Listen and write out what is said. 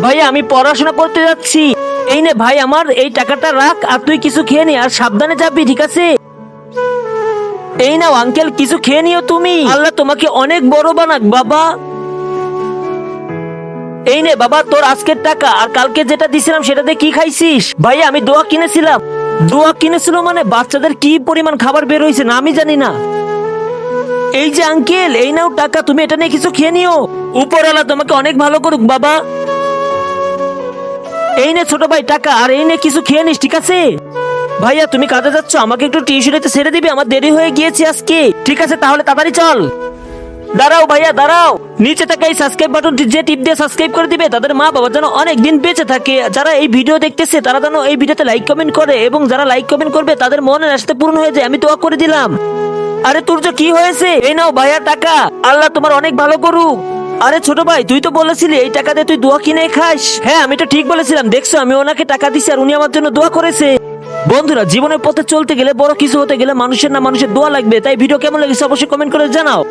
ভাইয়া আমি পড়াশোনা করতে যাচ্ছি। এই নে ভাই, আমার এই টাকাটা রাখ, আর তুই কিছু খেয়ে নি, আর সাবধানে যাবি, ঠিক আছে? এই নাও আঙ্কেল, কিছু খেয়ে নিও তুমি। আল্লাহ তোমাকে অনেক বড় বানাক বাবা। এই নে বাবা তোর আজকের টাকা, আর কালকে যেটা দিছিলাম সেটাতে কি খাইছিস? ভাইয়া আমি দোয়া কিনেছিলাম। দোয়া কিনেছিল মানে বাচ্চাদের কি পরিমাণ খাবার বের হয়েছে না আমি জানি না। এই যে আঙ্কেল, এই নাও টাকা, তুমি এটা নিয়ে কিছু খেয়ে নিও। উপরওয়ালা তোমাকে অনেক ভালো করুক বাবা। এই নে ছোট ভাই টাকা, আর এই নে কিছু খেয়ে নিস, ঠিক আছে? ভাইয়া তুমি কাজে যাচ্ছ, আমাকে একটু টিউশনিতে ছেড়ে দিবে, আমার দেরি হয়ে গিয়েছে আজকে। ঠিক আছে তাহলে তাড়াতাড়ি চল। দাঁড়াও ভাইয়া দাঁড়াও, নিচে থাকা এই সাবস্ক্রাইব বাটনটি যে টিপ দিয়ে সাবস্ক্রাইব করে দিবে তাদের মা বাবা যেন অনেক দিন বেঁচে থাকে। যারা এই ভিডিও দেখতেছে তারা যেন এই ভিডিওতে লাইক কমেন্ট করে, এবং যারা লাইক কমেন্ট করবে তাদের মনের আশা পূরণ হয়ে যায়, আমি দোয়া করে দিলাম। আরে তোর যে কি হয়েছে? এই নাও ভাইয়া টাকা, আল্লাহ তোমার অনেক ভালো করুক। আরে ছোট ভাই তুই তো বলেছিলি এই টাকা দিয়ে তুই দোয়া কিনে খাস। হ্যাঁ আমি তো ঠিক বলেছিলাম, দেখছো আমি ওনাকে টাকা দিছি আর উনি আমার জন্য দোয়া করেছে। বন্ধুরা জীবনের পথে চলতে গেলে, বড় কিছু হতে গেলে মানুষের না মানুষের দোয়া লাগবে। তাই ভিডিও কেমন লেগেছে অবশ্যই কমেন্ট করে জানাও।